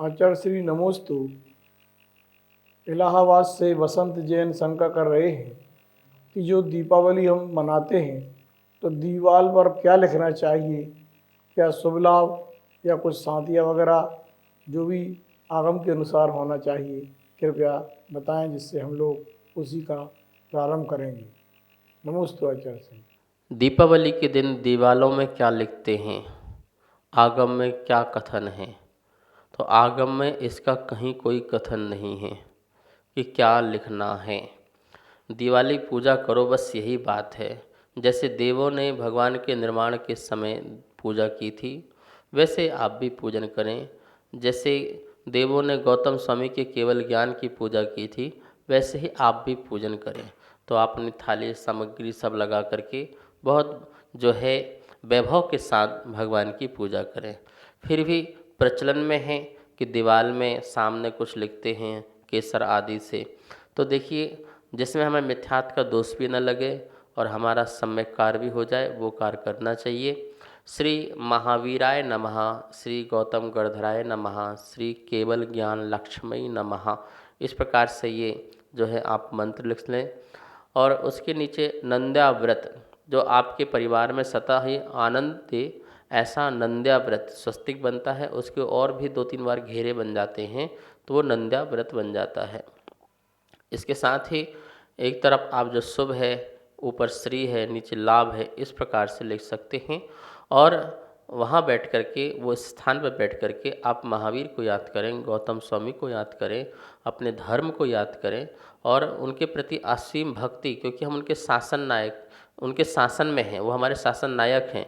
आचार्य श्री नमोस्तु। इलाहाबाद से वसंत जैन शंका कर रहे हैं कि जो दीपावली हम मनाते हैं तो दीवार पर क्या लिखना चाहिए, क्या शुभ लाभ या कुछ शांतियाँ वगैरह जो भी आगम के अनुसार होना चाहिए, कृपया बताएं जिससे हम लोग उसी का प्रारंभ करेंगे। नमोस्तु आचार्य श्री। दीपावली के दिन दीवालों में क्या लिखते हैं, आगम में क्या कथन है? तो आगम में इसका कहीं कोई कथन नहीं है कि क्या लिखना है। दिवाली पूजा करो, बस यही बात है। जैसे देवों ने भगवान के निर्माण के समय पूजा की थी, वैसे आप भी पूजन करें। जैसे देवों ने गौतम स्वामी के केवल ज्ञान की पूजा की थी, वैसे ही आप भी पूजन करें। तो आप अपनी थाली सामग्री सब लगा करके बहुत जो है वैभव के साथ भगवान की पूजा करें। फिर भी प्रचलन में है कि दीवार में सामने कुछ लिखते हैं केसर आदि से। तो देखिए, जिसमें हमें मिथ्यात्व का दोष भी न लगे और हमारा सम्यक कार्य भी हो जाए, वो कार्य करना चाहिए। श्री महावीराय नमः, श्री गौतम गणधराय नमः, श्री केवल ज्ञान लक्ष्मी नमः। इस प्रकार से ये जो है आप मंत्र लिख लें। और उसके नीचे नंद्या व्रत, जो आपके परिवार में सदा ही आनंद दे, ऐसा नंद्या व्रत स्वस्तिक बनता है। उसके और भी 2-3 बार घेरे बन जाते हैं तो वो नंद्या व्रत बन जाता है। इसके साथ ही एक तरफ आप जो शुभ है, ऊपर श्री है, नीचे लाभ है, इस प्रकार से लिख सकते हैं। और वहाँ बैठ कर के, वो स्थान पर बैठ कर के आप महावीर को याद करें, गौतम स्वामी को याद करें, अपने धर्म को याद करें और उनके प्रति असीम भक्ति, क्योंकि हम उनके शासन नायक, उनके शासन में हैं, वो हमारे शासन नायक हैं।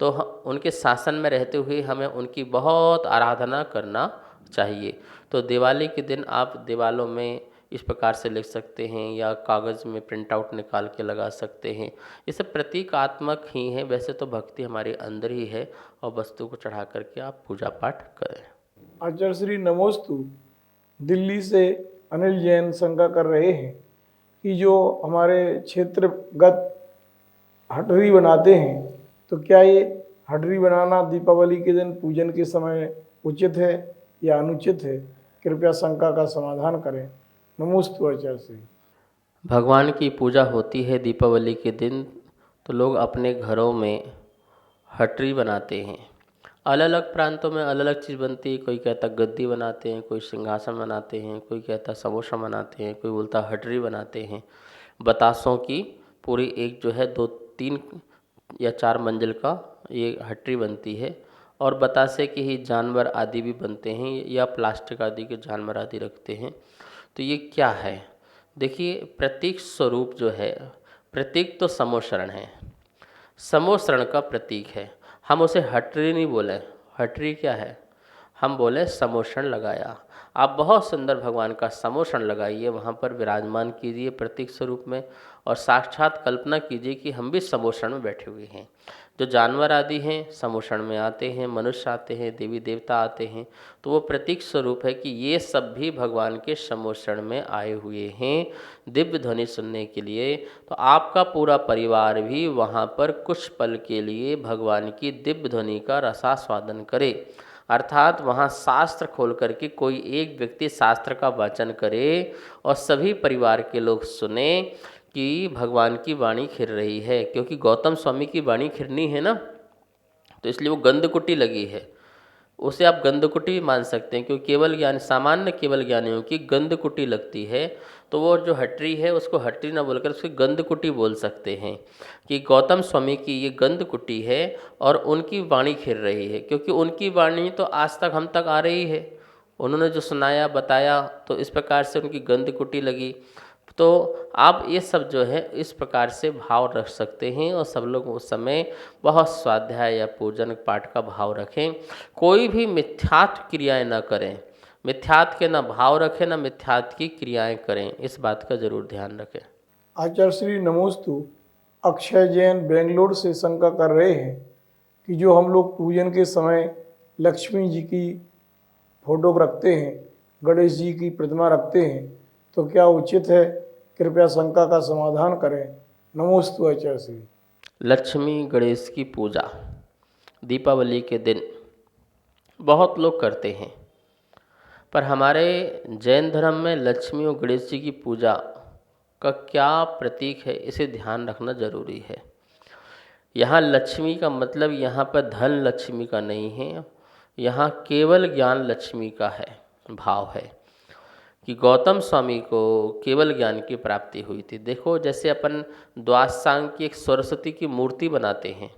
तो उनके शासन में रहते हुए हमें उनकी बहुत आराधना करना चाहिए। तो दिवाली के दिन आप दीवालों में इस प्रकार से लिख सकते हैं या कागज़ में प्रिंट आउट निकाल के लगा सकते हैं। ये सब प्रतीकात्मक ही है, वैसे तो भक्ति हमारे अंदर ही है। और वस्तु को चढ़ा करके आप पूजा पाठ करें। आचार्य श्री नमोस्तु। दिल्ली से अनिल जैन शंका कर रहे हैं कि जो हमारे क्षेत्रगत हटरी बनाते हैं तो क्या ये हटरी बनाना दीपावली के दिन पूजन के समय उचित है या अनुचित है, कृपया शंका का समाधान करें। नमोस्तु आचार्य श्री। भगवान की पूजा होती है दीपावली के दिन, तो लोग अपने घरों में हटरी बनाते हैं। अलग अलग प्रांतों में अलग अलग चीज़ बनती है। कोई कहता गद्दी बनाते हैं, कोई सिंहासन बनाते हैं, कोई कहता समोसा बनाते हैं, कोई बोलता हटरी बनाते हैं। बतासों की पूरी एक जो है 2-3 या 4 मंजिल का ये हटरी बनती है। और बतासे के ही जानवर आदि भी बनते हैं या प्लास्टिक आदि के जानवर आदि रखते हैं। तो ये क्या है? देखिए, प्रतीक स्वरूप जो है, प्रतीक तो समोशरण है, समोशरण का प्रतीक है। हम उसे हटरी नहीं बोले। हटरी क्या है? हम बोले समोशरण लगाया। आप बहुत सुंदर भगवान का समोशरण लगाइए, वहाँ पर विराजमान कीजिए प्रतीक स्वरूप में, और साक्षात कल्पना कीजिए कि हम भी समोशरण में बैठे हुए हैं। जो जानवर आदि हैं समोशरण में आते हैं, मनुष्य आते हैं, देवी देवता आते हैं, तो वो प्रतीक स्वरूप है कि ये सब भी भगवान के समोशरण में आए हुए हैं दिव्य ध्वनि सुनने के लिए। तो आपका पूरा परिवार भी वहाँ पर कुछ पल के लिए भगवान की दिव्य ध्वनि का रसास्वादन करे। अर्थात वहाँ शास्त्र खोल करके कोई एक व्यक्ति शास्त्र का वाचन करे और सभी परिवार के लोग सुने कि भगवान की वाणी खिर रही है। क्योंकि गौतम स्वामी की वाणी खिरनी है ना, तो इसलिए वो गंधकुटी लगी है। उसे आप गंधकुटी भी मान सकते हैं, क्योंकि केवल ज्ञान, सामान्य केवल ज्ञानियों की गंधकुटी लगती है। तो वो जो हटरी है उसको हटरी ना बोलकर उसको गंधकुटी बोल सकते हैं कि गौतम स्वामी की ये गंधकुटी है और उनकी वाणी खिर रही है। क्योंकि उनकी वाणी तो आज तक हम तक आ रही है, उन्होंने जो सुनाया बताया, तो इस प्रकार से उनकी गंधकुटी लगी। तो आप ये सब जो है इस प्रकार से भाव रख सकते हैं और सब लोग उस समय बहुत स्वाध्याय या पूजन पाठ का भाव रखें। कोई भी मिथ्यात्व क्रियाएं ना करें, मिथ्यात्व के ना भाव रखें, ना मिथ्यात्व की क्रियाएं करें, इस बात का जरूर ध्यान रखें। आचार्य श्री नमोस्तु। अक्षय जैन बेंगलोर से शंका कर रहे हैं कि जो हम लोग पूजन के समय लक्ष्मी जी की फोटो रखते हैं, गणेश जी की प्रतिमा रखते हैं, तो क्या उचित है, कृपया शंका का समाधान करें। नमोस्तु आचार्य श्री। लक्ष्मी गणेश की पूजा दीपावली के दिन बहुत लोग करते हैं। पर हमारे जैन धर्म में लक्ष्मी और गणेश जी की पूजा का क्या प्रतीक है, इसे ध्यान रखना जरूरी है। यहाँ लक्ष्मी का मतलब यहाँ पर धन लक्ष्मी का नहीं है, यहाँ केवल ज्ञान लक्ष्मी का है भाव है कि गौतम स्वामी को केवल ज्ञान की प्राप्ति हुई थी। देखो, जैसे अपन द्वादशांग की एक सरस्वती की मूर्ति बनाते हैं,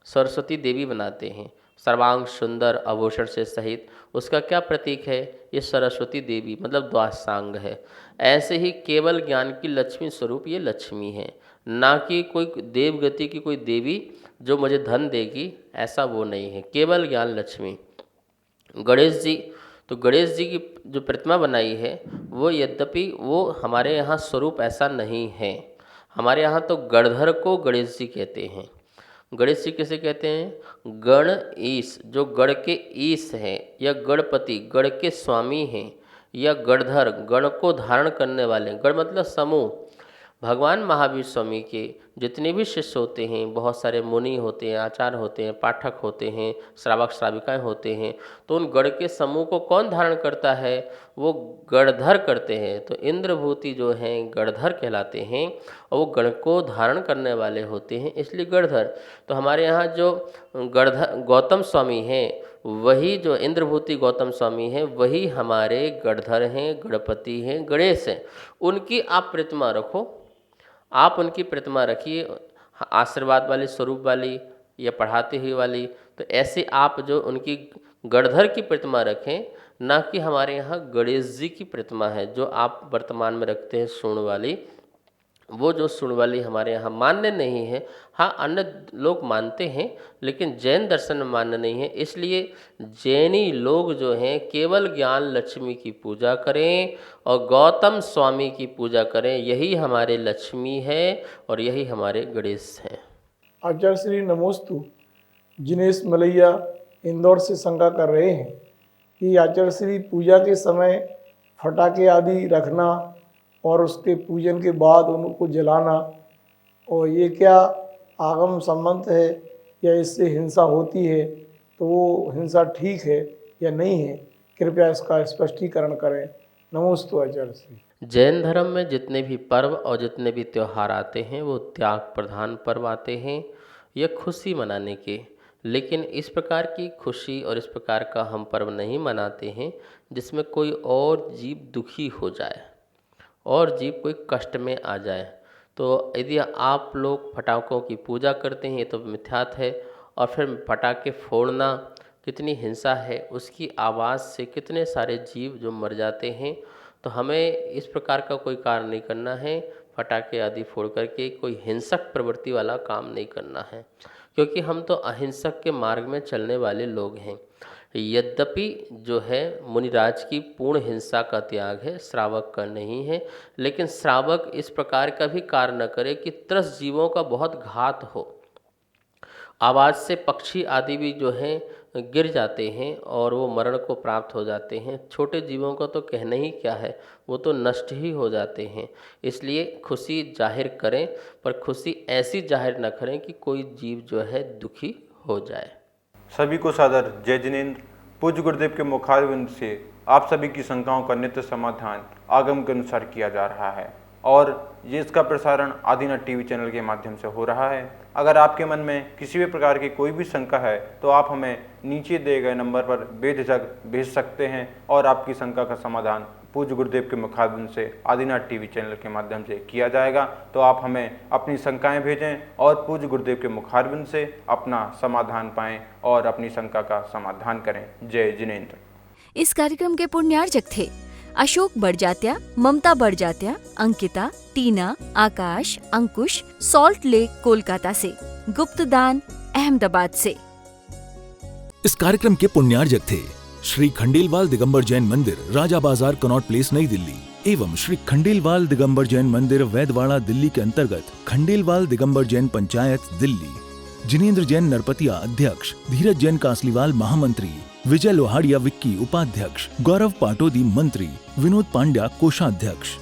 सरस्वती देवी बनाते हैं सर्वांग सुंदर आभूषण से सहित, उसका क्या प्रतीक है? ये सरस्वती देवी मतलब द्वादशांग है। ऐसे ही केवल ज्ञान की लक्ष्मी स्वरूप ये लक्ष्मी है, ना कि कोई देवगति की कोई देवी जो मुझे धन देगी, ऐसा वो नहीं है, केवल ज्ञान लक्ष्मी। गणेश जी, तो गणेश जी की जो प्रतिमा बनाई है वो यद्यपि वो हमारे यहाँ स्वरूप ऐसा नहीं है। हमारे यहाँ तो गणधर को गणेश जी कहते हैं। गणेश जी किसे कहते हैं? गण ईश, जो गण के ईश हैं, या गणपति गण के स्वामी हैं, या गणधर गण को धारण करने वाले। गण मतलब समूह। भगवान महावीर स्वामी के जितने भी शिष्य होते हैं, बहुत सारे मुनि होते हैं, आचार्य होते हैं, पाठक होते हैं, श्रावक श्राविकाएं होते हैं, तो उन गण के समूह को कौन धारण करता है? वो गणधर करते हैं। तो इंद्रभूति जो हैं गणधर कहलाते हैं, और वो गण को धारण करने वाले होते हैं, इसलिए गणधर। तो हमारे यहाँ जो गणधर गौतम स्वामी हैं, वही जो इंद्रभूति गौतम स्वामी हैं, वही हमारे गणधर हैं, गणपति हैं, गणेश हैं। उनकी आप प्रतिमा रखो, आप उनकी प्रतिमा रखिए, आशीर्वाद वाली, स्वरूप वाली या पढ़ाती हुई वाली। तो ऐसे आप जो उनकी गणधर की प्रतिमा रखें, ना कि हमारे यहाँ गणेश जी की प्रतिमा है जो आप वर्तमान में रखते हैं स्वर्ण वाली। वो जो स्वर्ण वाली हमारे यहाँ मान्य नहीं है। हाँ, अन्य लोग मानते हैं, लेकिन जैन दर्शन में मान्य नहीं है। इसलिए जैनी लोग जो हैं केवल ज्ञान लक्ष्मी की पूजा करें और गौतम स्वामी की पूजा करें। यही हमारे लक्ष्मी है और यही हमारे गणेश हैं। आचार्य श्री नमोस्तु जिनेश मलैया इंदौर से शंका कर रहे हैं कि आचार्य श्री पूजा के समय फटाके आदि रखना और उसके पूजन के बाद उनको जलाना, और ये क्या आगम संबंध है या इससे हिंसा होती है? तो वो हिंसा ठीक है या नहीं है? कृपया इसका स्पष्टीकरण करें। नमोस्तु आचार्य श्री। जैन धर्म में जितने भी पर्व और जितने भी त्यौहार आते हैं वो त्याग प्रधान पर्व आते हैं, ये खुशी मनाने के। लेकिन इस प्रकार की खुशी और इस प्रकार का हम पर्व नहीं मनाते हैं जिसमें कोई और जीव दुखी हो जाए और जीव कोई कष्ट में आ जाए। तो यदि आप लोग पटाखों की पूजा करते हैं तो मिथ्यात है, और फिर पटाखे फोड़ना कितनी हिंसा है, उसकी आवाज़ से कितने सारे जीव जो मर जाते हैं। तो हमें इस प्रकार का कोई कार्य नहीं करना है, पटाखे आदि फोड़ करके कोई हिंसक प्रवृत्ति वाला काम नहीं करना है, क्योंकि हम तो अहिंसक के मार्ग में चलने वाले लोग हैं। यद्यपि जो है मुनिराज की पूर्ण हिंसा का त्याग है, श्रावक का नहीं है। लेकिन श्रावक इस प्रकार का भी कार्य न करे कि त्रस्त जीवों का बहुत घात हो। आवाज़ से पक्षी आदि भी जो हैं गिर जाते हैं और वो मरण को प्राप्त हो जाते हैं। छोटे जीवों का तो कहना ही क्या है, वो तो नष्ट ही हो जाते हैं। इसलिए खुशी जाहिर करें, पर खुशी ऐसी जाहिर न करें कि कोई जीव जो है दुखी हो जाए। सभी को सादर जय जिनेंद्र। पूज्य गुरुदेव के मुखारविंद से आप सभी की शंकाओं का नित्य समाधान आगम के अनुसार किया जा रहा है, और ये इसका प्रसारण आदिनाथ टीवी चैनल के माध्यम से हो रहा है। अगर आपके मन में किसी भी प्रकार की कोई भी शंका है तो आप हमें नीचे दिए गए नंबर पर बेझिझक भेज सकते हैं, और आपकी शंका का समाधान पूज्य गुरुदेव के मुखारविंद से आदिनाथ टीवी चैनल के माध्यम से किया जाएगा। तो आप हमें अपनी शंकाएं भेजें और पूज्य गुरुदेव के मुखारविंद से अपना समाधान पाएं और अपनी शंका का समाधान करें। जय जिनेंद्र। इस कार्यक्रम के पुण्यार्चक थे अशोक बड़जात्या, ममता बड़जात्या, अंकिता, टीना, आकाश, अंकुश, सॉल्ट लेक कोलकाता से, गुप्तदान अहमदाबाद से। इस कार्यक्रम के पुण्यार्चक थे श्री खंडेलवाल दिगंबर जैन मंदिर, राजा बाजार, कनॉट प्लेस, नई दिल्ली, एवं श्री खंडेलवाल दिगंबर जैन मंदिर, वैदवाड़ा, दिल्ली के अंतर्गत खंडेलवाल दिगंबर जैन पंचायत, दिल्ली। जिनेंद्र जैन नरपतिया अध्यक्ष, धीरज जैन कासलीवाल महामंत्री, विजय लोहाड़िया विक्की उपाध्यक्ष, गौरव पाटोदी मंत्री, विनोद पांड्या कोषाध्यक्ष।